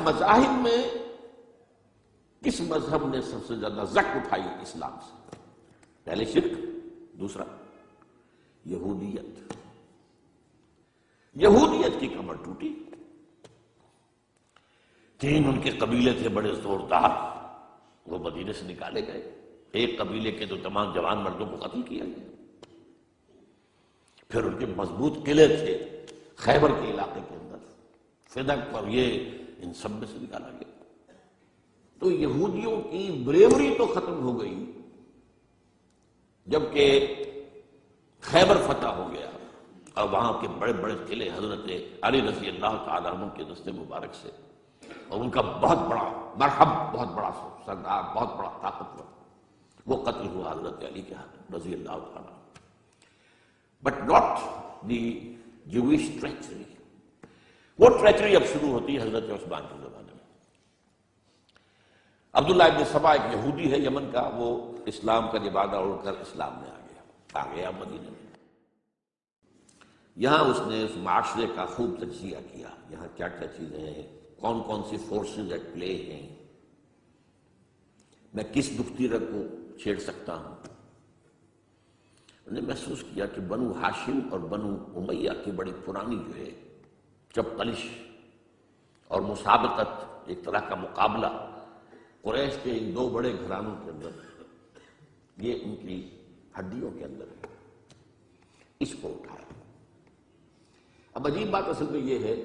مذاہب میں کس مذہب نے سب سے زیادہ زک اٹھائی اسلام سے؟ پہلے شرک، دوسرا یہودیت۔ یہودیت کی کمر ٹوٹی، تین ان کے قبیلے تھے بڑے زوردار، وہ مدینے سے نکالے گئے۔ ایک قبیلے کے تو تمام جوان مردوں کو قتل کیا گیا۔ پھر ان کے مضبوط قلعے تھے خیبر کے علاقے کے اندر، فدق اور یہ ان سب میں سے نکالا گیا۔ تو یہودیوں کی بریوری تو ختم ہو گئی جبکہ خیبر فتح ہو گیا اور وہاں کے بڑے بڑے قلعے حضرت علی رضی اللہ تعالیٰ عنہ کے دست مبارک سے، اور ان کا بہت بڑا مرحب، بہت بڑا سردار، بہت بڑا طاقتور، وہ قتل ہوا حضرت علی کے ہاتھ رضی اللہ تعالیٰ، بٹ ناٹ دی جویش ٹریچری۔ وہ ٹریچری اب شروع ہوتی ہے حضرت عثمان کے زمانے میں۔ عبداللہ ابن سبا ایک یہودی ہے یمن کا، وہ اسلام کا لبادہ اوڑھ کر اسلام میں آ گیا مدینے میں۔ یہاں اس نے اس معاشرے کا خوب تجزیہ کیا، یہاں کیا کیا چیزیں ہیں، کون کون سی فورسز ایٹ پلے ہیں، میں کس دختیرہ کو چھیڑ سکتا ہوں۔ انہوں نے محسوس کیا کہ بنو ہاشم اور بنو امیہ کی بڑی پرانی جو ہے چپقلش اور مسابقت، ایک طرح کا مقابلہ قریش کے ان دو بڑے گھرانوں کے اندر، یہ ان کی ہڈیوں کے اندر ہے، اس کو اٹھایا۔ اب عجیب بات اصل میں یہ ہے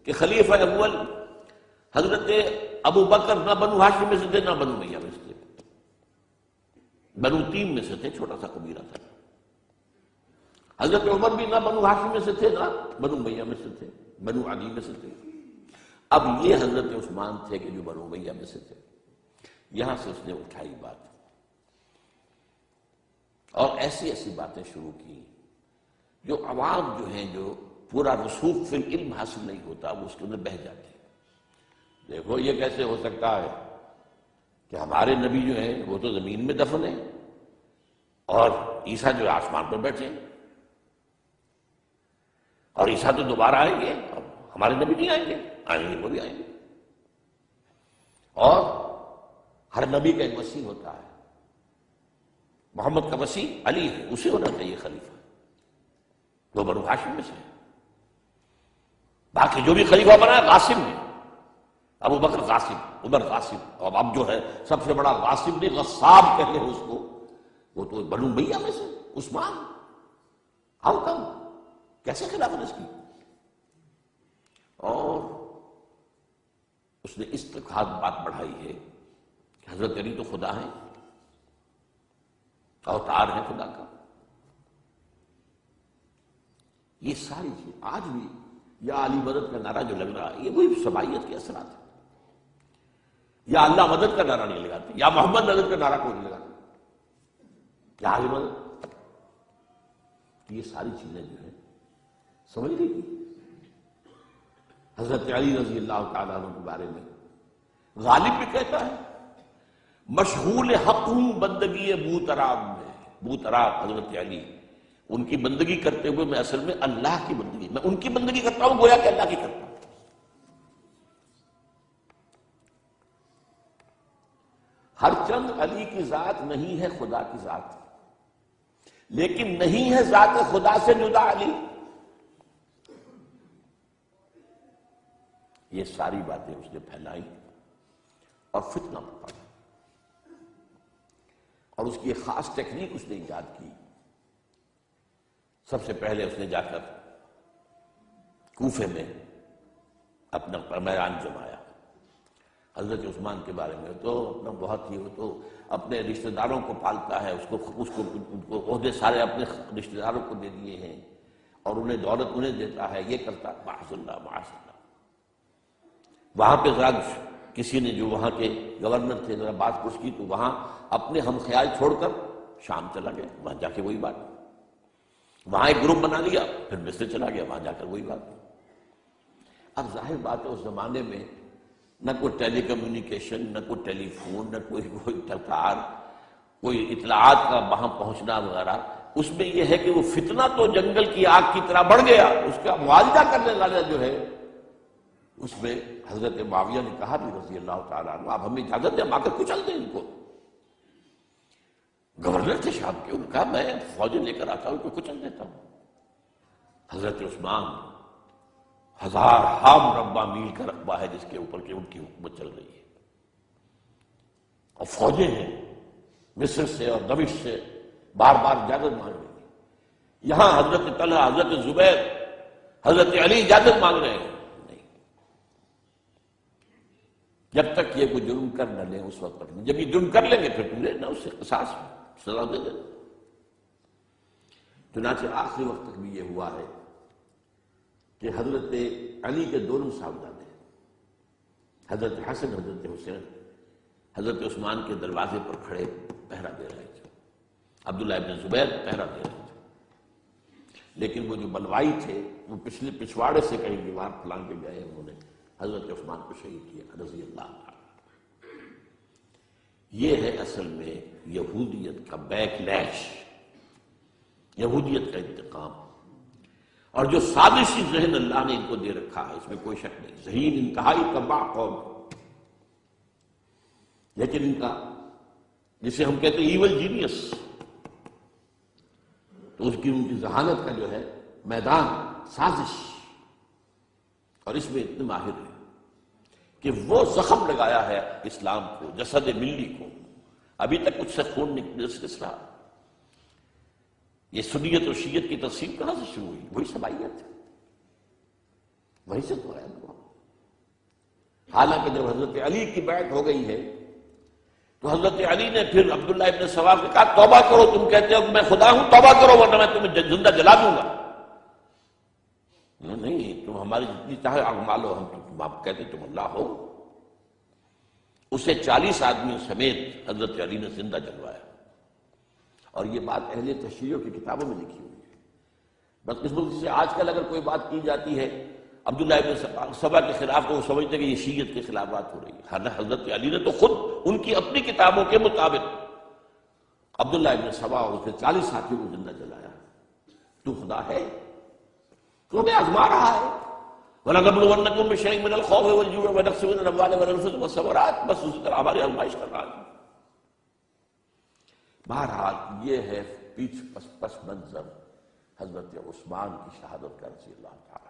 کہ خلیفہ اول حضرت ابو بکر نہ بنو ہاشم میں سے تھے نہ بنو امیہ میں سے تھے، بنو تیم میں سے تھے، چھوٹا سا قبیلہ تھا۔ حضرت عمر بھی نہ بنو ہاشم میں سے تھے نہ بنو امیہ میں سے تھے، بنو عدی میں سے تھے۔ اب یہ حضرت عثمان تھے کہ جو بنو امیہ میں سے تھے۔ یہاں سے اس نے اٹھائی بات اور ایسی ایسی باتیں شروع کی جو عوام جو ہیں، جو پورا رسوخ فی العلم حاصل نہیں ہوتا، وہ اس کے اندر بہہ جاتے ہیں۔ دیکھو یہ کیسے ہو سکتا ہے کہ ہمارے نبی جو ہیں وہ تو زمین میں دفن ہیں اور عیسیٰ جو آسمان پر بیٹھے ہیں، اور عیسیٰ تو دوبارہ آئیں گے اور ہمارے نبی نہیں آئیں گے، آئیں گے وہ بھی آئیں گے، اور ہر نبی کا ایک وصی ہوتا ہے، محمد کا وصی علی ہے، اسے ہونا چاہیے خلیفہ، وہ بنو ہاشم میں سے ہے۔ باقی جو بھی خلیفہ بنا ہے قاسم نے، ابو بکر قاسم، عمر قاسم، اور اب جو ہے سب سے بڑا قاسم نہیں غصاب کہتے ہیں اس کو، وہ تو بنو امیہ میں سے عثمان۔ ہاؤ کم، کیسے خلافت اس کی؟ اور اس نے اس تک بات بڑھائی ہے کہ حضرت علی تو خدا ہیں، اوتار ہے خدا کا۔ یہ ساری چیز آج بھی یا علی مدد کا نعرہ جو لگ رہا ہے، یہ وہی سبائیت کے اثرات ہیں۔ یا اللہ مدد کا نعرہ نہیں لگاتے، یا محمد مدد کا نعرہ کوئی نہیں لگاتا، یا علی مدد۔ یہ ساری چیزیں جو ہیں سمجھ لیجیے، حضرت علی رضی اللہ تعالیٰ عنہ کے بارے میں غالب بھی کہتا ہے مشغول حق ہوں بندگی بوتراب میں۔ بوتراب حضرت علی، ان کی بندگی کرتے ہوئے میں اصل میں اللہ کی بندگی، میں ان کی بندگی کرتا ہوں گویا کہ اللہ کی کرتا ہوں۔ ہر چند علی کی ذات نہیں ہے خدا کی ذات، لیکن نہیں ہے ذات خدا سے جدا علی۔ یہ ساری باتیں اس نے پھیلائی اور فتنہ پڑا، اور اس کی ایک خاص ٹیکنیک اس نے ایجاد کی۔ سب سے پہلے اس نے جا کر کوفے میں اپنا میدان جمایا۔ حضرت عثمان کے بارے میں تو اپنا بہت ہی، وہ تو اپنے رشتہ داروں کو پالتا ہے، ان کو عہدے سارے اپنے رشتہ داروں کو دے دیے ہیں، اور انہیں دولت انہیں دیتا ہے، یہ کرتا ہے، معاذ اللہ معاذ اللہ۔ وہاں پہ ذرا کسی نے جو وہاں کے گورنر تھے ذرا بات پوچھ کی تو وہاں اپنے ہم خیال چھوڑ کر شام چلا گیا، وہاں جا کے وہی بات، وہاں ایک گروپ بنا لیا، پھر مصر چلا گیا، وہاں جا کر وہی بات۔ اب ظاہر بات ہے اس زمانے میں نہ کوئی ٹیلی کمیونیکیشن، نہ کوئی ٹیلی فون، نہ کوئی ٹکار، کوئی اطلاعات کا وہاں پہنچنا وغیرہ۔ اس میں یہ ہے کہ وہ فتنہ تو جنگل کی آگ کی طرح بڑھ گیا، اس کا معالجہ کرنے والا جو ہے اس میں حضرت معاویہ نے کہا بھی رضی اللہ تعالیٰ عنہ آپ ہمیں اجازت دیں ہم آ کر کچل دیں ان کو. گورنر تھے شام کے، ان کا میں فوجیں لے کر آتا ہوں ان کو کچل دیتا ہوں. حضرت عثمان 1000 مربع میل کا رقبہ ہے جس کے اوپر کہ ان کی حکومت چل رہی ہے، اور فوجیں ہیں مصر سے اور دمشق سے بار بار اجازت مانگ رہی ہیں. یہاں حضرت طلحہ، حضرت زبیر، حضرت علی اجازت مانگ رہے ہیں. نہیں، جب تک یہ کوئی جرم کر نہ لیں اس وقت تک نہیں. جب یہ جرم کر لیں گے پھر تم لینا اس سے قصاص سزا دے دینا. چنانچہ آخری وقت تک بھی یہ ہوا ہے کہ حضرت علی کے دونوں صاحبزادے حضرت حسن، حضرت حسین، حضرت عثمان کے دروازے پر کھڑے پہرا دے رہے تھے. عبداللہ ابن زبیر پہرا دے رہے تھے، لیکن وہ جو بلوائی تھے وہ پچھلے پچھواڑے سے کہیں دیوار پھلانگ کے گئے، انہوں نے حضرت عثمان کو شہید کیا رضی اللہ عنہ. یہ ہے اصل میں یہودیت کا بیک لیش، یہودیت کا انتقام. اور جو سازشی ذہن اللہ نے ان کو دے رکھا ہے اس میں کوئی شک نہیں. ذہین انتہائی تباہ قوم، لیکن ان کا جسے ہم کہتے ہیں ایول جینیس، تو اس کی ان کی ذہانت کا جو ہے میدان سازش، اور اس میں اتنے ماہر ہیں کہ وہ زخم لگایا ہے اسلام کو، جسد ملی کو. ابھی تک اس سے خون نکل رہا. یہ سنیت اور شیعت کی تقسیم کہاں سے شروع ہوئی؟ وہی سبائیت ہے، وہی سے تو ہے. حالانکہ جب حضرت علی کی بیعت ہو گئی ہے تو حضرت علی نے پھر عبداللہ ابن سواد نے کہا توبہ کرو، تم کہتے ہو کہ میں خدا ہوں، توبہ کرو ورنہ میں تمہیں زندہ جلا دوں گا. نہیں، تم ہماری جتنی چاہے آگ مالو، ہم تم آپ کہتے تم اللہ ہو. اسے 40 آدمیوں سمیت حضرت علی نے زندہ جلوایا. اور یہ بات اہل تشریع کی کتابوں میں لکھی ہوئی ہے. بدقسمتی سے آج کل اگر کوئی بات کی جاتی ہے عبداللہ ابن سبا کے خلاف تو وہ سمجھتے ہیں کہ یہ شیعت کے خلاف بات ہو رہی ہے. حالانکہ حضرت علی نے تو خود ان کی اپنی کتابوں کے مطابق عبداللہ ابن سبا اور اس کے 40 ساتھیوں کو زندہ جلایا. تو خدا ہے، تو ہمیں آزما رہا ہے. وَلَنَبْلُوَنَّكُم بِشَيْءٍ مِّنَ الْخَوْفِ وَالْجُوعِ وَنَقْصٍ مِّنَ الْأَمْوَالِ وَالْأَنفُسِ وَالثَّمَرَاتِ. بس اسی طرح ہماری آزمائش کر رہا ہے. بہرحال یہ ہے پس منظر حضرت عثمان کی شہادت کا رضی اللہ تعالیٰ.